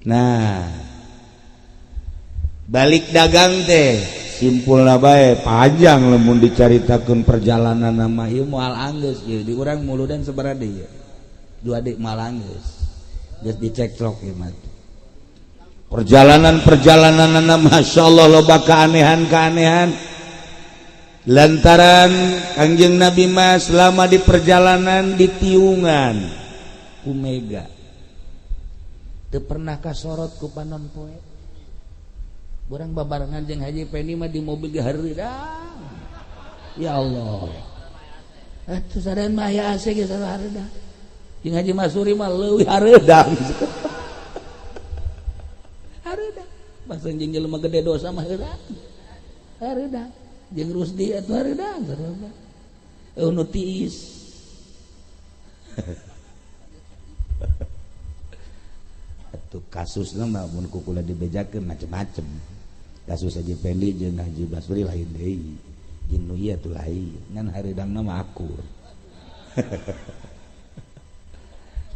Nah balik dagang teh simpulna bae panjang lamun dicaritakeun perjalanan nama ieu moal anggeus ieu di urang muludan sabaraha deui 2 deuk moal anggeus geus dicekcok ieu mah perjalanan-perjalananna masyaallah loba keanehan-keanehan lantaran Kangjeng Nabi mah selama di perjalanan ditiungan ku mega teu pernah kasorot ku panon poe urang babarengan jeung Haji Pendi mah di mobil ge heureudang ya Allah atuh sadan mah aya AC ge heureudang jeung Haji Masuri mah leuwih heureudang heureudang bangsa jeung jelema gede dosa mah heureudang jeung Rusdi atuh heureudang sarua nu tiis atuh kasusna mah mun kukula dibejakeun macem-macem kasus Haji Pendi jeung Haji Basri lain deui jeung nu ieu atuh lain ngan heureudangna mah akur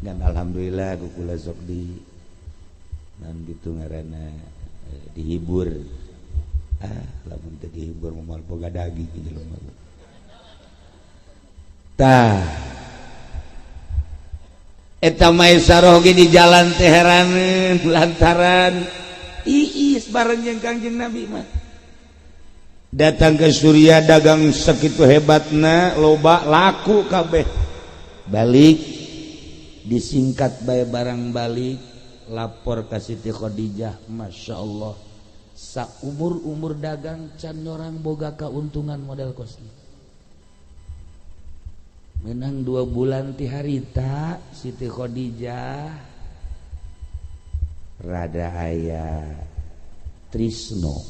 ngan alhamdulillah kukula sok di nan gitu ngaranna dihibur lamun teu dihibur moal boga daging jelema tah eta maesaroh ge di jalan teh heraneun lantaran iis bareng jeung Kangjeng Nabi mah datang ke Surya dagang sakitu hebatna loba laku kabeh balik disingkat bae barang balik lapor ka Siti Khadijah masyaallah saumur-umur dagang can nyorang boga kauntungan model kos menang 2 bulan ti harita Siti Khadijah rada aya trisno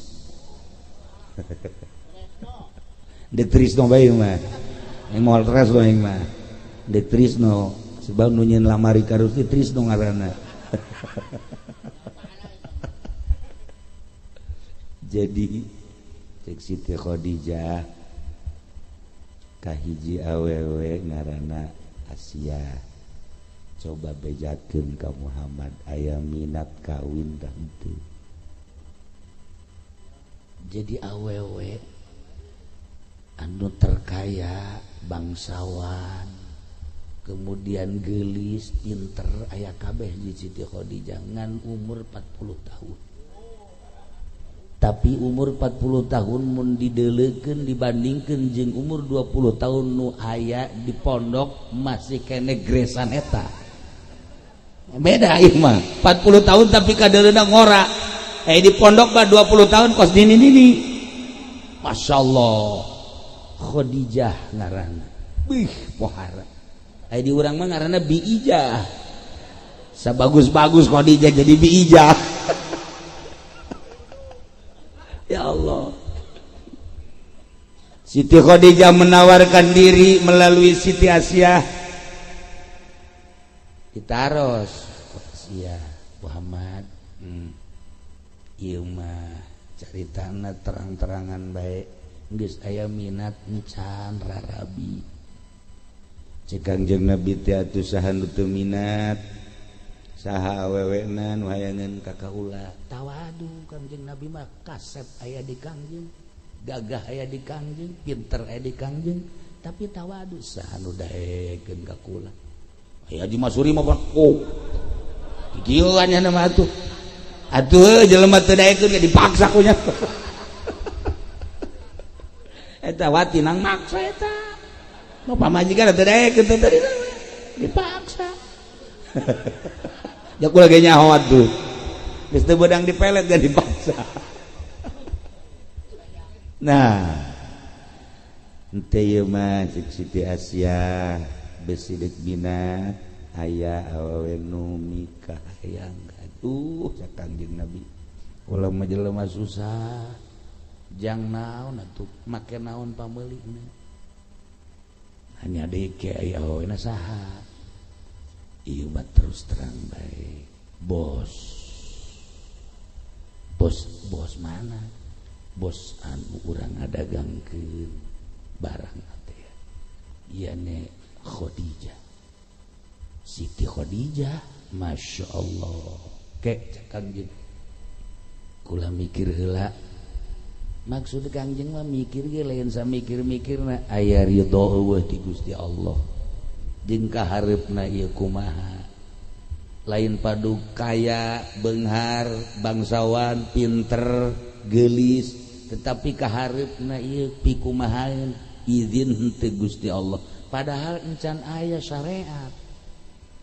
dek trisno bae mah yang moal tresno yang mah dek trisno sebab nu nyeun lamari ka Rusdi trisno ngaranna jadi cek Siti Khadijah kahiji awewe ngaranna Asia coba bejakeun ka Muhammad aya minat kawin dah henteu jadi awewe anu terkaya bangsawan kemudian gelis pinter aya kabeh di Siti Khadijah ngan umur 40 tahun tapi umur 40 tahun mun dideuleukeun dibandingkeun jeung umur 20 tahun nu aya di pondok masih kene gresan eta beda ieu mah 40 tahun tapi kadeuleuna ngora di pondok mah 20 tahun kos dini masyaallah Khadijah ngaranna bih pohara di urang mah ngaranna Biijah sabagus-bagus Khadijah jadi Biijah ya Allah Siti Khadijah menawarkan diri melalui Siti Asia ditaros Asia Muhammad ieu mah caritana terang-terangan bae geus aya minat encan rarabi cek Kangjeng Nabi teh atuh saha nu teu minat saha awewena nu hayangeun ka kaula tawadu Kangjeng Nabi mah kasep aya di Kangjeng gagah aya di Kangjeng pinter aya di Kangjeng tapi tawadu saha nu daekeun ka kula Haji Masuri mah oh kieu nya mah atuh jelema teu daekeun ge dipaksa ku nya eta wati nang maksa eta nu pamajikan teu daekeun teh dipaksa ya kula ge nyaho atuh geus teu beudang dipelet dan dipaksa nah henteu ieu mah cik Siti Asia besi deuk minat aya awewe nu nikah hayang aduh cak Kangjeng Nabi ulah mah jelema susah jang naon atuh make naon pameulihna hanya deui ke aya awewena saha ieu mah terus terang bae bos mana bos anu urang ngadagangkeun barang teh ieu ne Khadijah Siti Khadijah Masya Allah Kangjeng kula mikir heula maksud Kangjeng mah mikir ge lain samikir-mikirna aya ridho eueuh ti Gusti Allah jeung kaharepna ieu kumaha lain padu kaya beunghar bangsawan pinter geulis tetapi kaharepna ieu pikumahaeun izin henteu Gusti Allah padahal encan aya syariat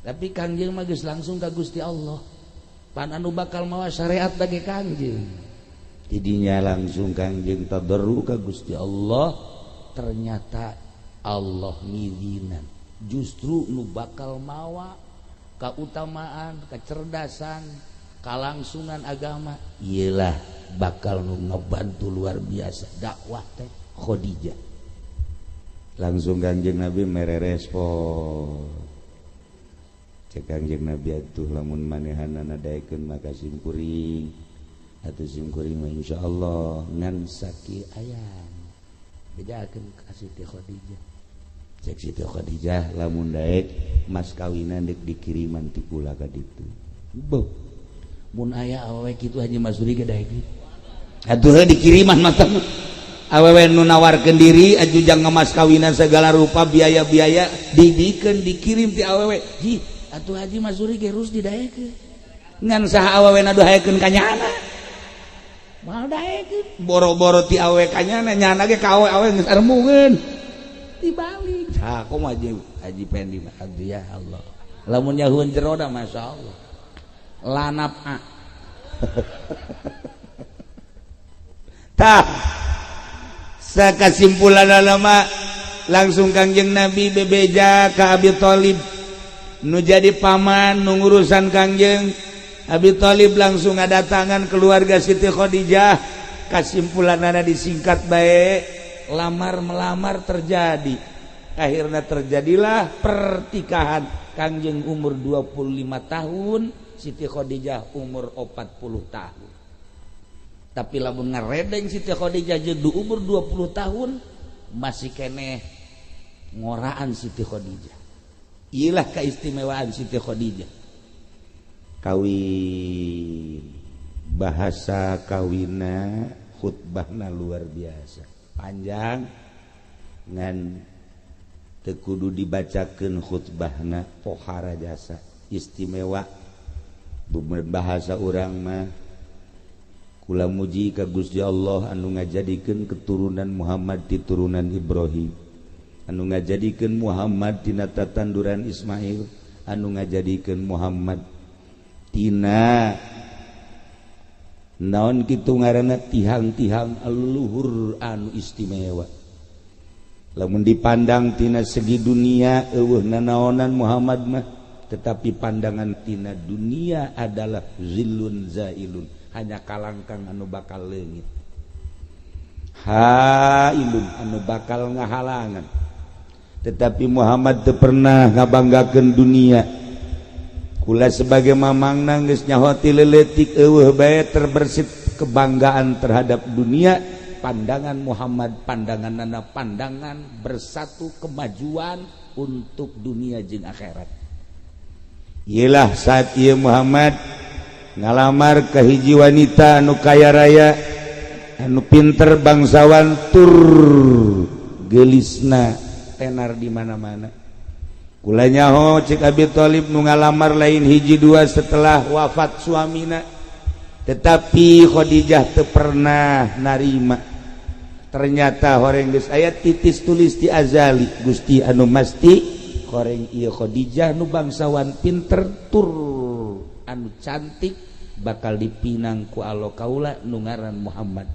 tapi Kangjeng mah geus langsung ka Gusti Allah pan anu bakal mawa syariat bagi Kangjeng jadinya langsung Kangjeng tadarru ka Gusti Allah ternyata Allah ngizinan justru nu bakal mawa kautamaan kecerdasan kalangsungan agama iyalah bakal nu ngebantu luar biasa dakwah teh Khadijah langsung Kangjeng Nabi mere respon cek Kangjeng Nabi atuh lamun manehanana daekeun maka simkuring atuh simkuring mah insyaallah ngan saki ayam bedakeun ka Siti Khadijah cek Siti Khadijah lamun daek mas kawinan dek dikiriman ti kula ka ditu beuh mun aya awewe kitu Haji Masuri ge daek atuh dikiriman mah awewe nu nawarkeun diri ajujang ngemas kawinan segala rupa biaya-biaya dibikeun dikirim ti awewe ji atuh Haji Masuri ge rus didaekeun ngan saha awewe na daekeun ka nyana moal daekeun boro-boro ti awewe ka nyana nyana ge ka awewe geus armungeun dibalik ha kumaha Haji Pendi mah ya Allah lamun nyahueun jero da masyaallah lanap a tah sakasimpulan lama langsung Kangjeng Nabi bebeja ka Abi Thalib nu jadi paman nu ngurusan Kangjeng Abi Thalib langsung ngadatangan keluarga Siti Khadijah kasimpulanana disingkat bae lamar melamar terjadi akhirnya terjadilah pertikahan Kangjeng umur 25 tahun Siti Khadijah umur 40 tahun tapi lamun ngaredeng Siti Khadijah jeung umur 20 tahun masih keneh ngoraan Siti Khadijah iyalah keistimewaan Siti Khadijah kawin bahasa kawina khutbahna luar biasa panjang ngan teu kudu dibacakeun khutbahna pohara jasa istimewa bahasa urang mah kula muji ka Gusti Allah anu ngajadikeun keturunan Muhammad ti turunan Ibrahim anu ngajadikeun Muhammad tina tatanduran Ismail anu ngajadikeun Muhammad tina naon kitu ngaranna tihang-tihang leluhur anu istimewa lamun dipandang tina segi dunia eueuh nanaonan Muhammad mah tetapi pandangan tina dunia adalah zillun zailun hanya kalangkang anu bakal leungit hailun anu bakal ngahalangan tetapi Muhammad teu pernah ngabanggakeun dunia kula sebagai mamangna geus nyaho ti leuletik eueuh bae terbersit kebanggaan terhadap dunia pandangan Muhammad pandanganna pandangan bersatu kemajuan untuk dunia jeung akhirat iyalah saat ieu Muhammad ngalamar ka hiji wanita anu kaya raya anu pinter bangsawan tur geulisna tenar di mana-mana kula nyaho cek Abi Thalib nu ngalamar lain hiji dua setelah wafat suamina tetapi Khadijah teu pernah narima ternyata horeng geus aya titis tulis ti azali Gusti anu masti horeng ieu Khadijah nu bangsawan pinter tur anu cantik bakal dipinang ku Allah kaula nu ngaran Muhammad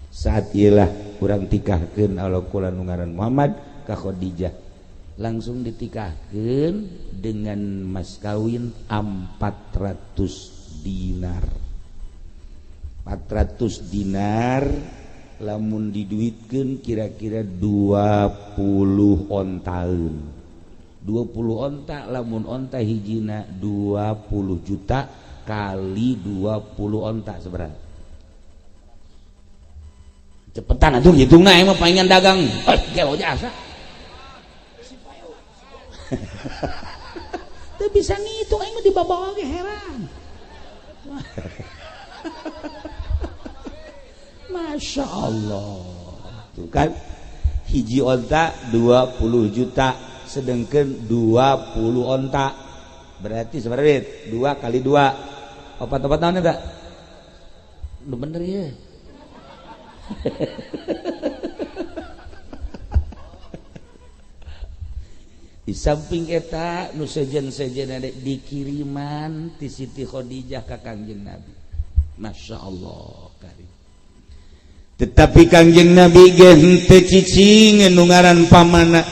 saat ieulah urang tikahkeun Allah kaula nu ngaran Muhammad ka Khadijah langsung ditikahkeun dengan mas kawin 400 dinar 400 dinar lamun diduitkeun kira-kira 20 ontaeun 20 onta lamun onta hijina 20 juta kali 20 onta seberapa cepetan atuh hitungna emang pengen dagang gelo jasa teu bisa ngitung aing mah dibabawa ge heran Masya Allah tuh kan hiji onta 20 juta sedangkan 20 onta berarti sebenarnya 2 kali 2 opat-opat tahun enggak lu bener ya di samping eta nu sejen-sejen ada dikiriman ti Siti Khadijah ka Kangjeng Nabi. Masya Allah karim. Tetapi Kangjeng Nabi ge henteu cicing nu ngaran pamana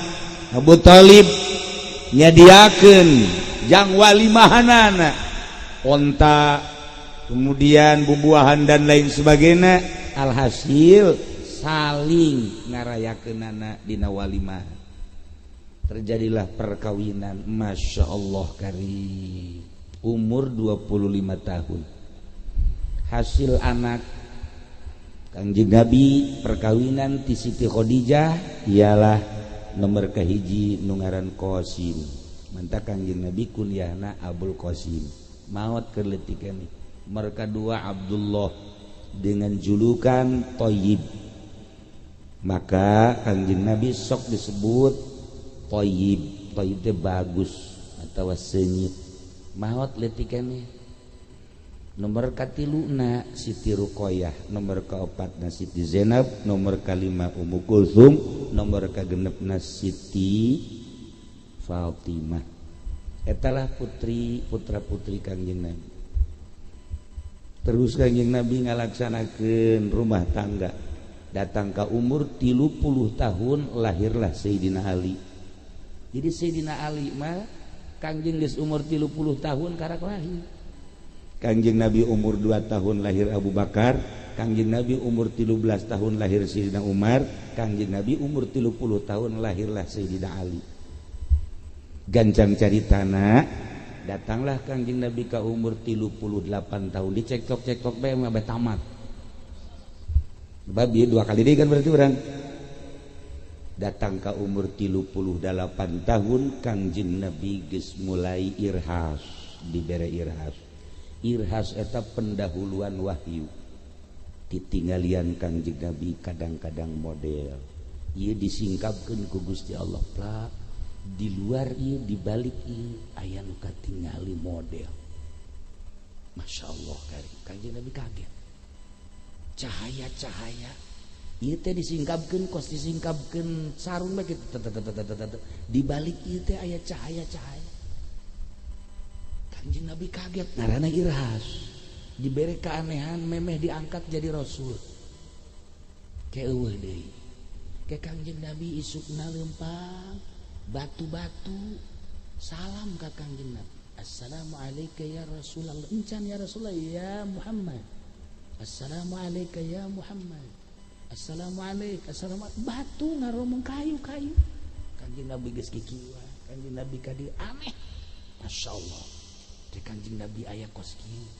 Abu Thalib nyadiakeun jang walimahanana onta kemudian bubuahan dan lain sebagainya alhasil saling ngarayakeunana dina walimah. Terjadilah perkawinan. Masya Allah karim. Umur 25 tahun hasil anak Kangjeng Nabi perkawinan ti Siti Khadijah ialah nomor kahiji nu ngaran Qasim. Manta Kangjeng Nabi kunyahna Abul Qasim maot keur leutik kami. Nomor kedua Abdullah dengan julukan Thayyib. Maka Kangjeng Nabi sok disebut Thayyib. Thayyib teh bagus atawa senyit. Maot leutik kami. Nomor katiluna Siti Ruqayyah, nomor kaopatna Siti Zainab, nomor kalima Ummu Kulsum, nomor kagenepna Siti Fatimah. Etalah putra-putri Kangjeng Nabi. Terus Kangjeng Nabi ngalaksanakeun rumah tangga. Datang ka umur 30 tahun lahirlah Sayyidina Ali. Jadi Sayyidina Ali mah Kangjeng geus umur 30 tahun karak lahir. Kangjeng Nabi umur 2 tahun lahir Abu Bakar, Kangjeng Nabi umur 13 tahun lahir Sayyidina Umar, Kangjeng Nabi umur 30 tahun lahirlah Sayyidina Ali. Gancang caritana datanglah Kangjeng Nabi ka umur 38 tahun dicekok-cekok bae mah tamat. Babi 2 kali deui kan berarti urang. Datang ka umur 38 tahun Kangjeng Nabi geus mulai irhas, dibere irhas. Irhas eta pendahuluan wahyu. Ditinggalian Kangjeng Nabi kadang-kadang model. Ieu disingkapkeun ku Gusti Allah plak. Di luar ieu di balik ieu aya nu katingali model. Masya Allah karim. Kangjeng Nabi kaget. Cahaya-cahaya ieu teh disingkapkeun kos disingkapkeun sarung bae kitu di balik ieu teh aya cahaya-cahaya. Kanjeng Nabi kaget ngaranna irhas. Dibere keanehan memeh diangkat jadi rasul. Ke eueuh deui. Ke Kanjeng Nabi isukna leumpang batu-batu salam ka Kanjeng Nabi. Assalamualaikum ya Rasulullah. Encan ya Rasulullah ya Muhammad. Assalamualaikum ya Muhammad. Assalamualaikum. Assalamualaikum. Batu ngaromong kayu-kayu. Kanjeng Nabi geus kikieuan. Kanjeng Nabi kadi aneh. Masya Allah. Di Kanjeng Nabi aya kos kieu.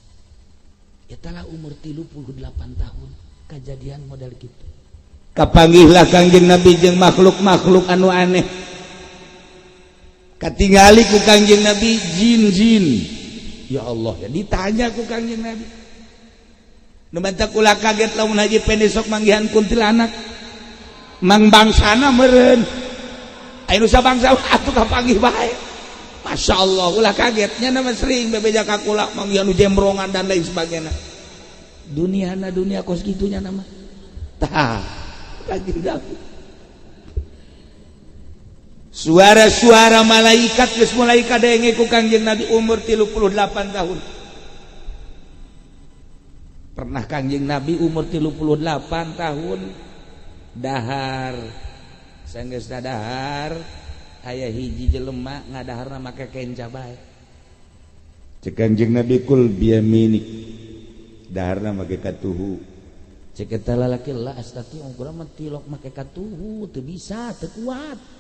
Etalah umur 38 tahun kejadian model kitu. Kapanggihlah Kanjeng Nabi jeung makhluk-makhluk anu aneh. Katingali ku Kanjeng Nabi jin-jin. Ya Allah, ya ditanya ku Kanjeng Nabi. Nu banta kula kaget lamun haji pendesok manggihan kuntilanak. Mang bangsana meureun. Anu sabangsa atuh kapanggih bae. Masya Allah, ulah kagetnya nama sering bebeja kakula manggihan jembrongan dan lain sebagainya. Dunia kos gitunya nama. Tah, Kanjeng Nabi. Suara-suara malaikat geus mulai kadenge ku Kanjeng Nabi umur 38 tahun. Pernah Kanjeng Nabi umur 38 tahun dahar. Sanggeus dahar aya hiji jelema ngadaharna make kenca bae. Cek Kanjeng Nabi kul biyaminik. Daharna make katuhu. Cek eta lalaki la astati urang mah tilok make katuhu teu bisa, teu kuat.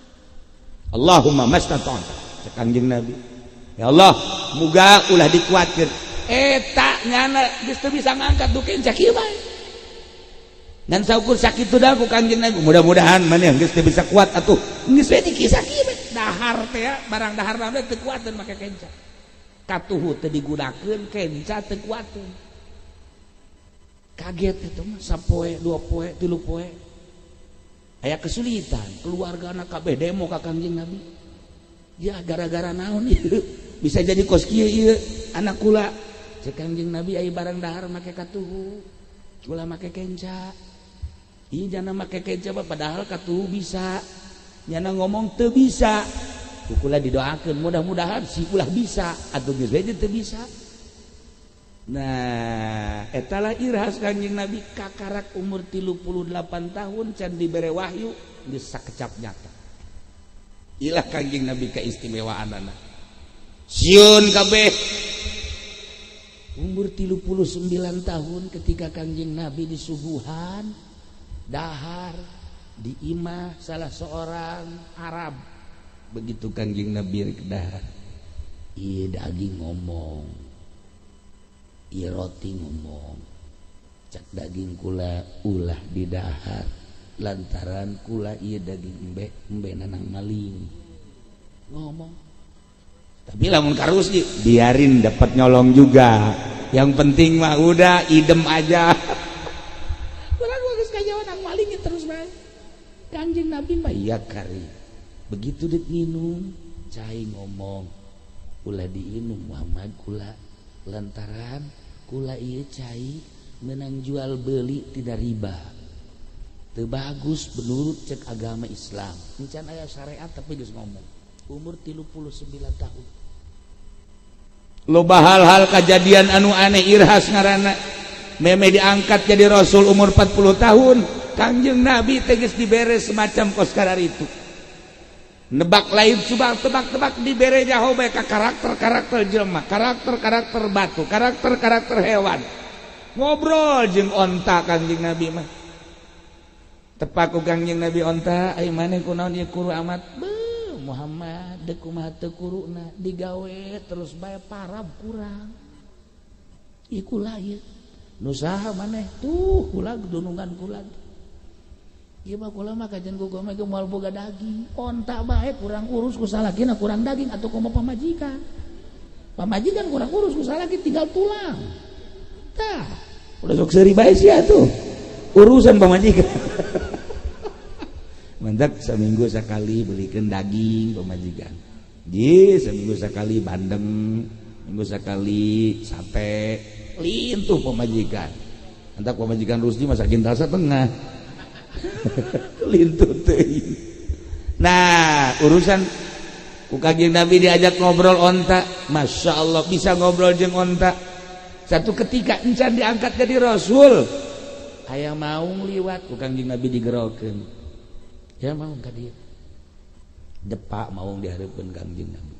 Allahumma mastata'ta. Cek Kanjeng Nabi. Ya Allah, muga ulah dikuatkeun. Eta nyana geus teu bisa ngangkat du kenca kieu bae. Dan saukur sakitu da ku Kanjeng Nabi. Mudah-mudahan maneh geus teu bisa kuat atuh. Geus we dikisah kieu dahar teh barang daharna teh teu kuateun make kenca. katuhu teu digunakeun kenca teu kuateun kaget itu mah sapoe dua poe tilu poe aya kesulitan keluargana kabeh demo ka Kangjeng Nabi ya gara-gara naon ieu bisa jadi kos kieu ieu anak kula cek Kangjeng Nabi aya barang dahar make katuhu kula make kenca ieu jangan make kenca padahal katuhu bisa nyana ngomong teu bisa kula didoakeun mudah-mudahan si ulah bisa atuh geus bae teu bisa. Nah etalah irhas Kangjeng Nabi kakarak umur 38 tahun can dibere wahyu geus sakecap nyata. Ilah Kangjeng Nabi kaistimewaanana. Sieun kabeh umur 39 tahun ketika Kangjeng Nabi disuguhan dahar di imah salah seorang Arab. Begitu Kangjeng Nabi rek dahar ieu daging ngomong ieu roti ngomong cak daging kula ulah di dahar lantaran kula ieu daging embe nanang maling ngomong tapi lamun karus biarin dapat nyolong juga yang penting mah udah idem aja kula geus kajawan nang maling terus bae Kangjeng Nabi mah iya kari begitu dek minum cai ngomong kula diinum Muhammad kula lantaran kula ieu cai menang jual beli tidak riba teu bagus menurut cek agama Islam encan aya syariat tapi geus ngomong umur 39 tahun loba hal-hal kejadian anu aneh irhas ngaranna meme diangkat jadi rasul umur 40 tahun Kangjeng Nabi teh geus dibere semacam kos karar itu nebak lain subang tebak-tebak dibere jaho bae ka karakter jelema karakter batu karakter hewan ngobrol jeung onta Kangjeng Nabi mah tepak ku Kangjeng Nabi onta ai maneh kunaon ieu kuru amat beuh Muhammad deuk kumaha teu kuruna digawe terus bae parab kurang ieu kula ieu nu saha maneh tuh kula dunungan kula ieu mah kula mah kajen gugoma ge moal boga daging onta bae kurang urus ku salakina kurang daging atuh kumaha pamajikan kurang urus ku salaki tinggal tulang tah udah sok seuri bae sia atuh urusan pamajikan mantak seminggu sekali belikan daging pamajikan ji seminggu sekali bandeng minggu sekali sate lintuh pamajikan mantak pamajikan Rusdi masakin rasa tengah lintuh teuing nah urusan ku Kangjeng Nabi diajak ngobrol onta Masya Allah bisa ngobrol jeung onta satu ketika encan diangkat jadi rasul aya maung liwat ku Kangjeng Nabi digerokeun ya maung ka dieu depak maung dihareupeun Kangjeng Nabi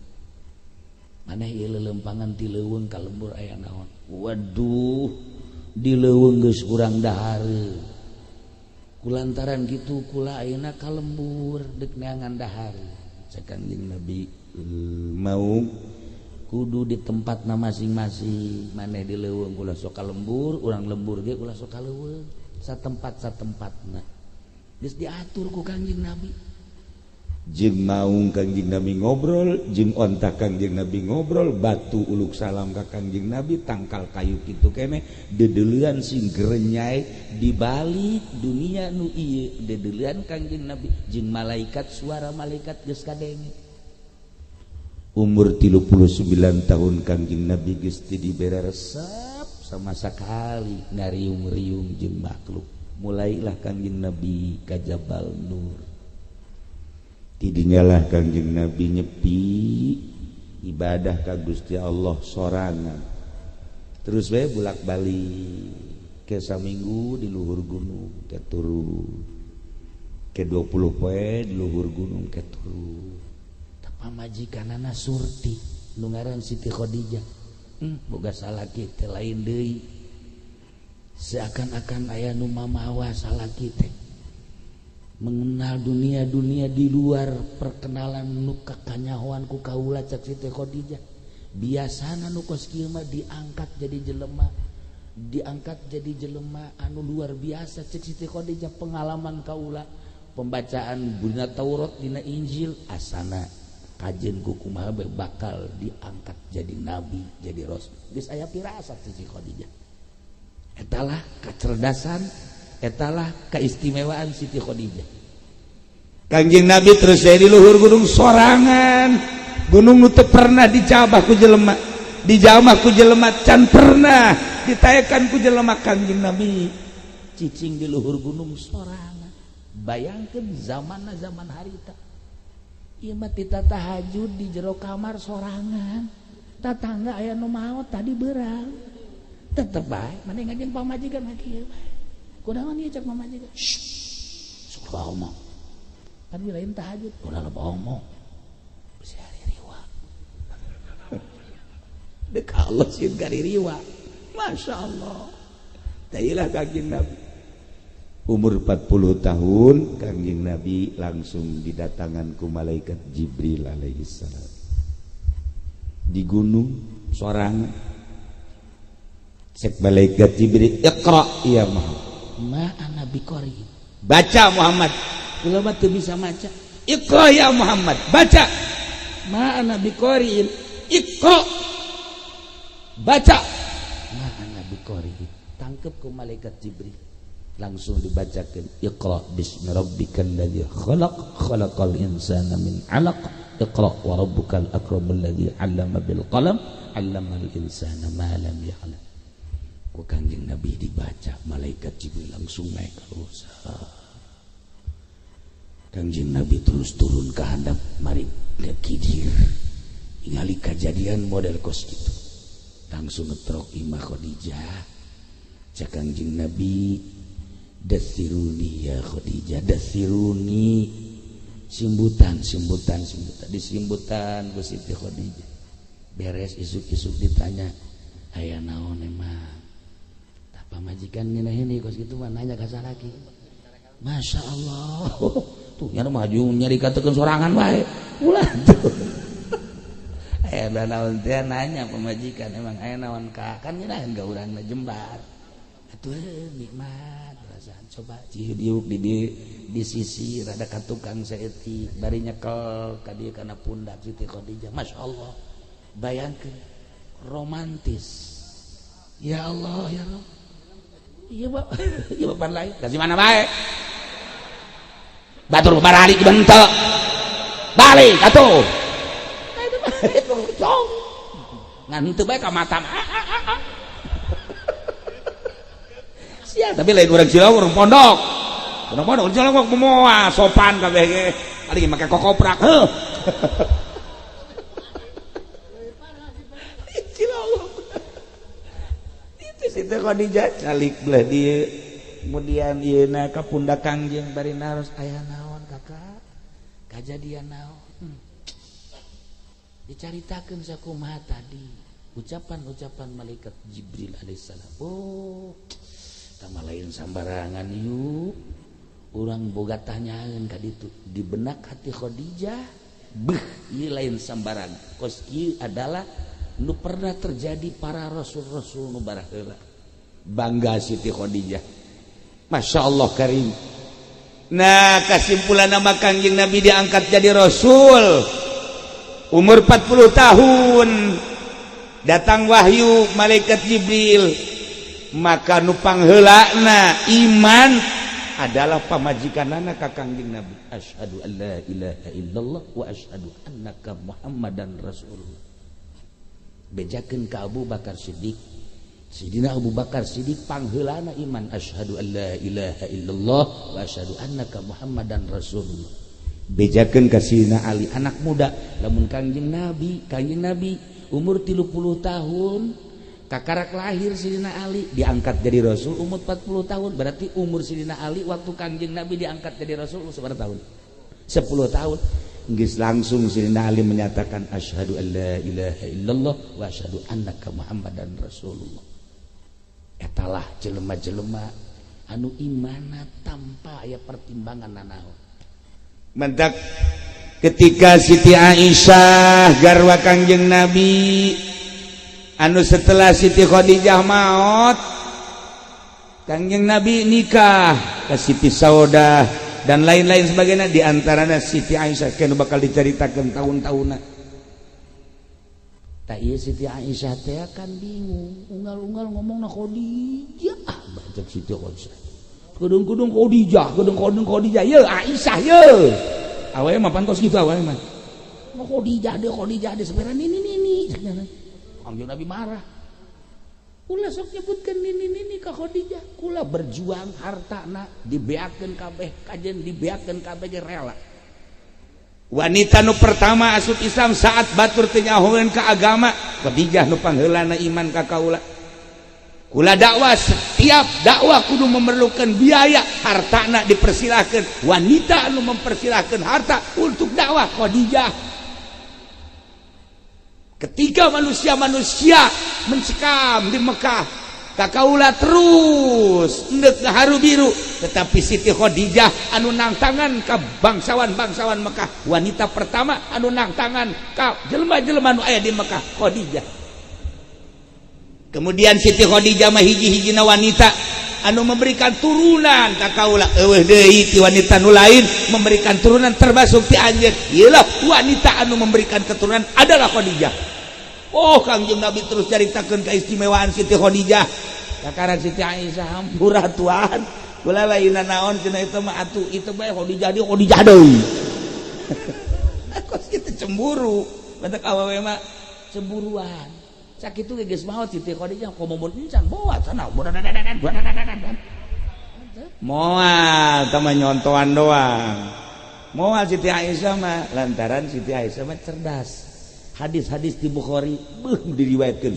maneh ieu lelempangan ti leuweung ka lembur aya naon waduh di leuweung geus urang dahareun kulantaran gitu kula ayeuna ka lembur deuk neangan dahar cek Kangjeng Nabi mau kudu di tempatna masing-masing maneh di leuweung kula sok ka lembur urang lembur ge kula sok ka leuweung satempatna geus diatur ku Kangjeng Nabi jeung maung Kangjeng Nabi ngobrol jeung onta Kangjeng Nabi ngobrol batu uluk salam ka Kangjeng Nabi tangkal kayu kitu keneh dedeleuan sing grenyai di balik dunia nu ieu dedeleuan Kangjeng Nabi jeung malaikat suara malaikat geus kadenge umur 39 tahun Kangjeng Nabi geus teu dibere resep sama sakali ngariung-riung jeung makhluk mulailah Kangjeng Nabi ka Jabal Nur tidinyalah Kangjeng Nabi nyepi ibadah ka Gusti Allah sorangan terus we bolak-balik ke saminggu di luhur gunung ke turun ke 20 poe di luhur gunung ke turun pamajikanana Surti nu ngaran Siti Khadijah boga salaki teh lain deui seakan-akan aya nu mamawa salaki teh mengenal dunia di luar perkenalan nu kakanyahoan ku kaula cak Siti Khadijah biasana nu kos kieu mah diangkat jadi jelema anu luar biasa cek Siti Khadijah pengalaman kaula pembacaan dina Taurat dina Injil asana kajen kumaha bakal diangkat jadi nabi jadi rasul geus aya pirasat Siti Khadijah etalah kecerdasan etalah keistimewaan Siti Khadijah. Kangjeng Nabi terus saya di luhur gunung sorangan gunung nu teu pernah dicabah ku jelema dijamah ku jelema can pernah ditayakan ku jelema Kangjeng Nabi cicing di luhur gunung sorangan bayangkeun zaman harita ieu mah tita tahajud di jero kamar sorangan tatangga aya nu maot tadi beurang tetep bae mane ngajen pamajikan mah kieu bae kunaon ieu cek pamajikan sok omong kan lain tahajud ulah loba omong bisi hari riwa dek Allah sieun kari riwa masyaallah tailah Kangjeng Nabi umur 40 tahun Kangjeng Nabi langsung didatangan ku malaikat Jibril alaihissalam di gunung sorangan cek malaikat Jibril iqra ya Muhammad ma ana biqari baca Muhammad kula mah teu bisa maca iqra ya Muhammad baca ma ana biqari iqra baca ma ana biqari tangkep ku malaikat Jibril langsung dibacakan iqra bismi rabbikal ladzi khalaq khalaqal insana min 'alaq iqra wa rabbukal akramul ladzi 'allama bil qalam 'allamal insana ma lam ya'lam ku Kangjeng Nabi dibaca malaikat Jibril langsung naik ke rusa Kangjeng Nabi terus turun ke handap mari lihat kidir ningali kejadian model kos gitu langsung ngetrok Imah Khadijah cak Kangjeng Nabi dasiruni ya Khadijah dasiruni simbutan disimbutan ku Siti Khadijah beres isuk-isuk ditanya aya naon emang tah pamajikan ngeunaheun kos kitu mah nanya ka salaki Masya Allah tuh nya maju nyari katekeun sorangan wae ulah tuh aya naon teh nanya pamajikan emang aya naon ka kan nyinaheun ka urangna jembar atuh nikmat coba cihiuk di sisi rada ka tukang saeutik bari nyekel ka dieu kana pundak Siti Khadijah masyaallah bayangkeun romantis ya Allah ya Allah iya Bapak iya Bapak lain dari mana bae batur barali bentek balik atuh itu cong ngan teu bae ka mata sia tapi lain urang Cilawur urang pondok Cilawur moal sopan kabeh ge ari make kokoprak heuh Cilawur itu Siti Khadijah calik belah dieu kemudian ieuna ka pundak Kangjeng bari naros aya naon kakak kajadian naon dicaritakeun sakumaha tadi ucapan-ucapan malaikat Jibril alaihissalam oh tama lain sambarangan yuk urang boga tanyaeun ka ditu di benak hati Khadijah beuh ieu lain sambarangan kos ieu adalah nu pernah terjadi para rasul-rasul nu baraheula bangga Siti Khadijah Masya Allah karim nah kesimpulan nama Kangjeng Nabi diangkat jadi rasul umur 40 tahun datang wahyu malaikat Jibril maka nupang heulana iman adalah pamajikanana ka Kangjeng Nabi asyhadu an la ilaha illallah wa asyhadu annaka muhammadan rasulullah bejakeun ka Abu Bakar Siddiq Sidina Abu Bakar Siddiq pangheulana iman asyhadu an la ilaha illallah wa asyhadu annaka muhammadan rasulullah bejakeun ka Sidina Ali anak muda lamun Kangjeng Nabi umur 30 tahun kakarak lahir Sidina Ali diangkat jadi rasul umur 40 tahun berarti umur Sidina Ali waktu Kangjeng Nabi diangkat jadi rasul seberapa tahun 10 tahun geus langsung Sidina Ali menyatakan asyhadu an la ilaha illallah wa asyhadu annaka muhammadan rasulullah etalah jelema-jelema anu imana tanpa aya pertimbangan nanaon mentak ketika Siti Aisyah garwa Kangjeng Nabi anu setelah Siti Khadijah maot Kangjeng Nabi nikah ka Siti Saudah dan lain-lain sebagainya, diantaranya Siti Aisyah kena bakal diceritakan tahun-tahunna. Tak iya Siti Aisyah teh kan bingung, unggal-unggal ngomongna Khadijah, baca Siti Aisyah. Kudung-kudung Khadijah, ye Aisyah ye. Awewe mah pan kos kitu awewe mah. Khadijah deh sebenarnya ini. Kangjeng Nabi marah. Kula sok nyebutkan ini ka Khadijah. Kula berjuang hartana dibeakeun kabeh, kajen dibeakeun kabeh ge rela. Wanita nu pertama asup Islam saat batur teu nyahoeun ka agama, Khadijah nu pangheulana iman ka kaula. Kula dakwah, setiap dakwah kudu memerlukan biaya, hartana dipersilahkeun. Wanita anu mempersilahkeun harta untuk dakwah Khadijah. Ketika manusia mencekam di Mekah, kakaula terus endek haru biru, tetapi Siti Khadijah anu nangtangan ka bangsawan-bangsawan Mekah, wanita pertama anu nangtangan ka jelema-jelema anu aya di Mekah, Khadijah. Kemudian Siti Khadijah mah hiji-hijina wanita anu memberikan turunan ka kaula. Eueuh deui ti wanita nu lain memberikan turunan termasuk ti anjeun. Iyalah wanita anu memberikan keturunan adalah Khadijah. Oh, Kangjeng Nabi terus caritakeun keistimewaan Siti Khadijah. Kakaran Siti Aisyah hampura tuan. Kula lainna naon cenah itu mah atuh itu bae Khadijah deui. Kos kitu cemburu. Batak awewe mah cemburuan. Sakitu ge geus maot Siti Khadijah komomun encan bawa cenah. Moal tama nyontoan doang. Moal Siti Aisyah mah lantaran Siti Aisyah mah cerdas. Hadis-hadis di Bukhari diriwayatkan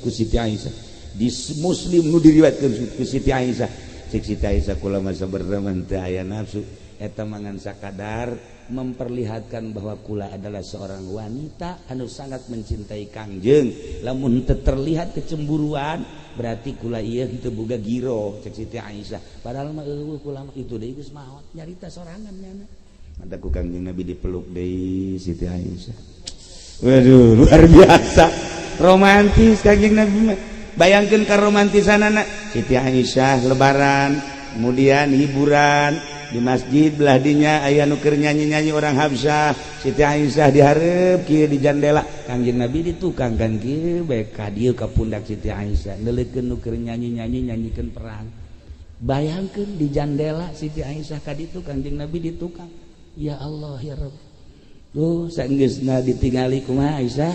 ku Siti Aisyah, di Muslim nu diriwayatkan ku Siti Aisyah. Cik Siti Aisyah kula masa berteman teu aya nafsu eta mangan sakadar memperlihatkan bahwa kula adalah seorang wanita anu sangat mencintai Kangjeng. Lamun teu terlihat kecemburuan berarti kula ieu teu boga giro, cek Siti Aisyah. Padahal mah eueuh kula mah itu deui geus maot nyarita sorangan nya. Mata ku Kangjeng Nabi dipeluk deui Siti Aisyah. Waduh, luar biasa romantis Kangjeng Nabi mah. Bayangkeun ka romantisanana Siti Aisyah lebaran, kemudian hiburan di masjid belah dinya aya nu keur nyanyi-nyanyi orang Habsyah. Siti Aisyah dihareup kieu di jandela, Kangjeng Nabi di tukang kan kieu bae ka dieu ka pundak Siti Aisyah neuleukeun nu keur nyanyi-nyanyi nyanyikeun perang. Bayangkeun di jandela Siti Aisyah ka ditu, Kangjeng Nabi di tukang. Ya Allah ya Rabb. Tuh saenggeusna ditingali kumaha Aisyah,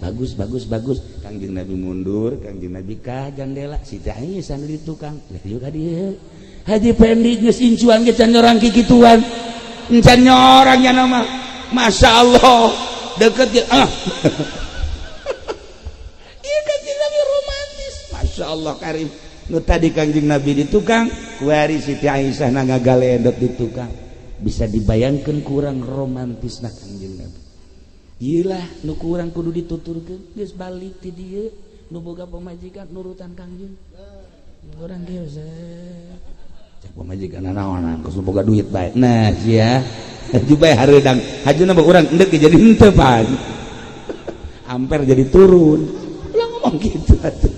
bagus. Kangjeng Nabi mundur, Kangjeng Nabi ka jandela, Siti Aisyah di tukang. Lah ieu ka dieu. Haji Pendi geus incuan ge can nyorang kikituan. Encan nyorang nya nama. Masya Allah, deket ge Ieu Kangjeng Nabi romantis. Masya Allah karim. Nu tadi Kangjeng Nabi di tukang, kuari Siti Aisyah nangagaledot di tukang. Bisa dibayangkan kurang romantis nak Kangjeng Nabi. Iyalah nu kurang kudu dituturkeun geus balik ti dieu nu boga pamajikan nurutan Kangjeng. Urang geus cek pamajikan naon geus boga duit bae. Nah sia haji bae hareudang hajuna mah urang endek jadi henteu pan. Amper jadi turun. Ulah ngomong kitu atuh.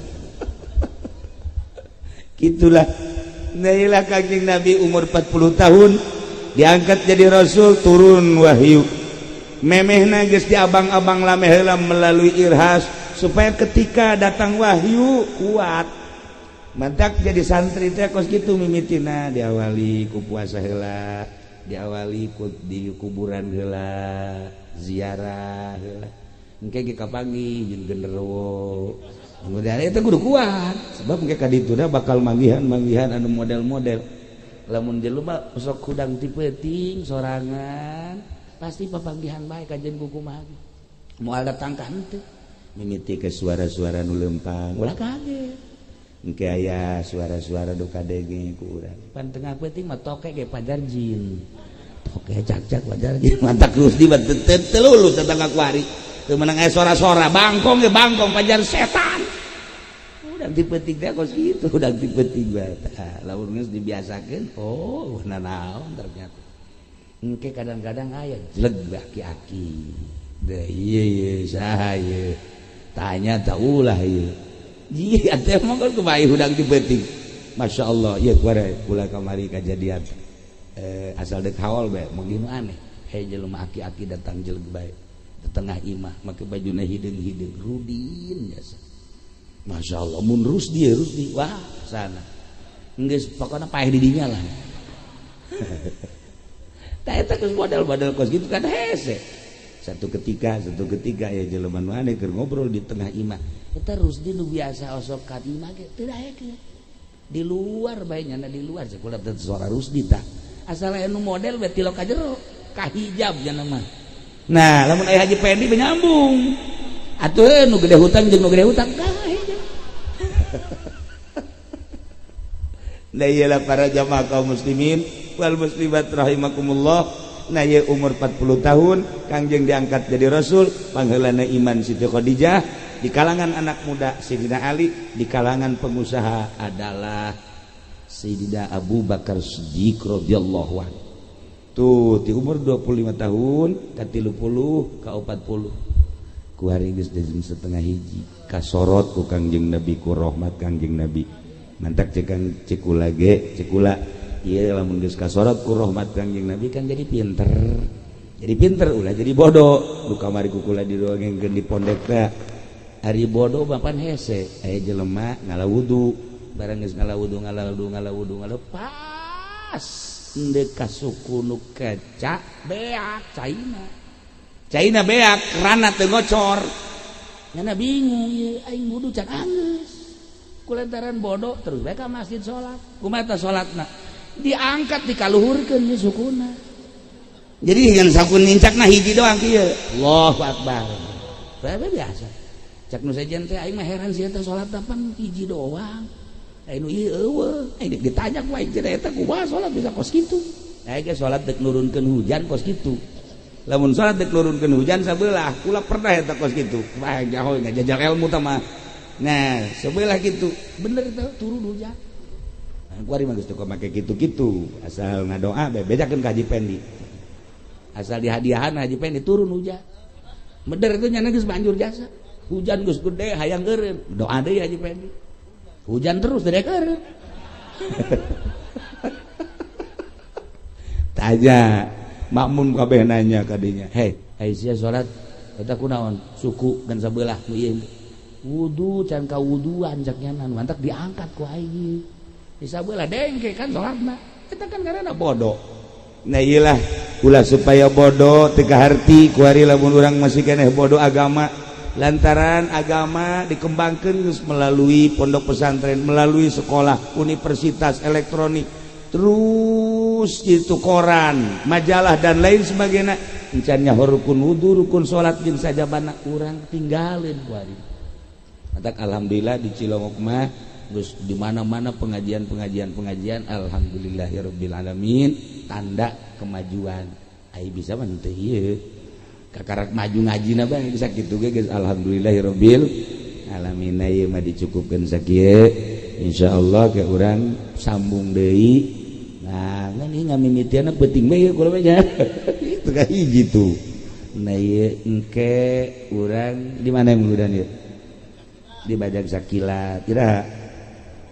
Gitulah. Nah iyalah Kangjeng Nabi umur 40 tahun diangkat jadi rasul, turun wahyu. Memehna geus diabang-abang lameh heula melalui irhas supaya ketika datang wahyu kuat. Mantak jadi santri teh kos kitu mimitina, diawali ku puasa heula, diawali ku di kuburan heula, ziarah heula. Engke ge kapanggih jeung genderuwo. Kemudian eta kudu kuat sebab engke ka ditu bakal manggihan anu model-model. Lamun jelema sok kudang ti peuting sorangan pasti papanggihan bae kajen kukumaha moal datang ka henteu mimiti ke suara-suara nu leumpang ulah kaget engke aya suara-suara do kadenge ku urang pan tengah peuting mah toke ge pajar jin toke cak-cak pajar jin mantak geus di teu lulus tetangga kuari teu menang aya sora-sora bangkong ge bangkong pajar setan. Udah dipetik teh kos gitu, udah dipetik bae. Lamun geus dibiasakeun, oh nanaon ternyata. Engke kadang-kadang aya jleg aki-aki. Da ieu saha ieu. Tanya ta ulah ieu. Ieu atuh mah kan kumaha udang dipetik. Masyaallah, ieu kuare kula kamari kajadian. asal dek hawal bae mau gimana aneh jelema aki-aki datang jeleg bae di tengah imah make bajuna hideung-hideung rudin biasa Masya Allah mun Rusdi wah sana geus pokona paeh di dinya lah tah eta geus modal-modal kos gitu kan hese satu ketika ya jelema nu aneh keur ngobrol di tengah imah eta Rusdi nu biasa osok ka imah ge teu daek di luar bae nyana di luar sakulah teh suara Rusdi tah asal anu model bae tilok ka jero ka hijab cenah mah nah lamun aya Haji Pendi menyambung atuh nu gede hutang jeung nu gede hutang ka hijab nah iyalah para jamaah kaum muslimin wal muslimat rahimakumullah nah ye umur 40 tahun Kangjeng diangkat jadi rasul pangheulana iman Siti Khadijah di kalangan anak muda Sayyidina Ali di kalangan pengusaha adalah Sayyidina Abu Bakar Siddiq radhiyallahu anhu. Tuh di umur 25 tahun ka 30 ka 40. Ku hari geus jeung setengah hiji kasorot ku Kangjeng Nabi ku rahmat Kangjeng Nabi. Mantak cekang cikula ieu lamun geus kasorot ku rahmat Kangjeng Nabi kan jadi pinter. Jadi pinter ulah jadi bodoh. Du kamari ku kula didongengkeun di pondok teh. Ari bodoh bapan hese aya jelema ngalawudu. Barang geus ngalawudu pas endeu ka suku nu keca beak caina beak rana teu ngocor nyana bingung ieu aing wudu can anggeus kulantaran bodoh terus bae ka masjid salat kumaha tah salatna diangkat dikaluhurkeun di sukuna jadi ngan sakun nincakna hiji doang kieu Allahu akbar bae biasa cak nu sajen teh aing mah heran sia teh salat dapan hiji doang anu ieu eueuh aing ditanya ku aing cenah eta kumaha salat bisa kos kitu aing ge salat dek nurunkeun hujan kos kitu lamun salat dek nurunkeun hujan sabelah kula pernah eta kos kitu wah jauh ngajajal ilmu tah mah nah sabelah kitu bener eta turun hujan kuari mah geus teu make kitu-kitu asal ngadoa bedakeun ka Haji Pendi asal dihadiahan Haji Pendi turun hujan bener itu nyana geus banjur jasa hujan geus gede hayang eureun doa deui Haji Pendi hujan terus dari keureun tanya makmum kabeh nanya ka dinya hei sia salat eta kunaon suku dan sabelah nu ieu wudu can ka wuduan cak nyanan mantak diangkat ku aing di sabelah dengke kan salatna eta kan karena bodoh nah iyalah ulah supaya bodoh teu kaharti ku ari lamun urang masih keneh bodoh agama lantaran agama dikembangkan melalui pondok pesantren, melalui sekolah, universitas, elektronik, terus itu koran, majalah dan lain sebagainya. Encannya rukun wudu, rukun sholat jeung sajabana urang tinggalin kuari. Matak alhamdulillah di Cilongok mah geus di mana-mana pengajian, alhamdulillahirabbil alamin, tanda kemajuan. Ai bisa mah teu ieu. Kakarak maju ngajina bang bisa gitu guys alhamdulillahirabbil alamin ieu mah dicukupkeun sakieu insyaallah ke urang sambung deui nah ngan ieu ngamimitiana penting mah ieu kula mah itu ka hiji tuh nah ieu engke urang di mana muludan ieu di Bajag Sakilat kira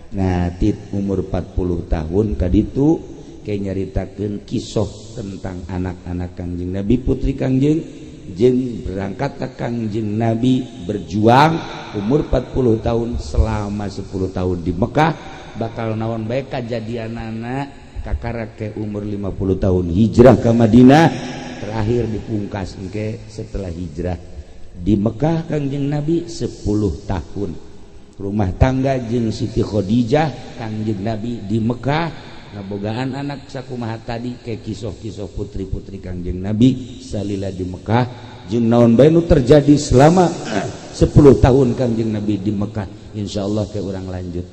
nah tit umur 40 tahun kaditu kayak nyaritakeun kisah tentang anak-anak Kangjeng Nabi putri Kangjeng jeung berangkat ka Kangjeng Nabi berjuang umur 40 tahun selama 10 tahun di Mekah bakal naon bae kajadianana kakarak ke umur 50 tahun hijrah ke Madinah terakhir dipungkas engke setelah hijrah di Mekah Kangjeng Nabi 10 tahun rumah tangga jeung Siti Khadijah Kangjeng Nabi di Mekah ngabogaan anak sakumaha tadi kayak kisah-kisah putri-putri Kangjeng Nabi salila di Mekah jeung naon bae nu terjadi selama 10 tahun Kangjeng Nabi di Mekah insyaallah ke urang lanjut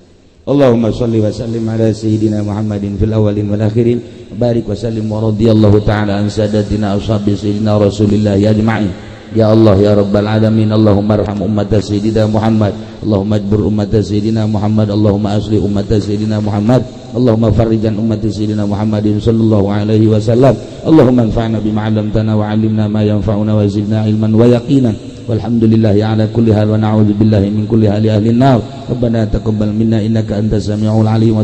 Allahumma shalli wa sallim ala sayyidina Muhammadin fil awwalin wal akhirin barik wa sallim wa radhiyallahu ta'ala an sadatina ashabi sayyidina Rasulillah ajma'in ya Allah ya rabbal alamin Allahumma arham ummat sayyidina Muhammad Allahumma ajbur ummat sayyidina Muhammad Allahumma asli ummat sayyidina Muhammad Allahumma farrijan ummati sayyidina Muhammadin sallallahu alaihi wasallam Allahumma anfa'na bima 'allamtana wa 'allimna ma yanfa'una wa zidna ilman wa yaqinan walhamdulillahi ala kulli hal wa na'udzu billahi min kulli hali ahli an-nar rabbana taqabbal minna innaka antas samiul alim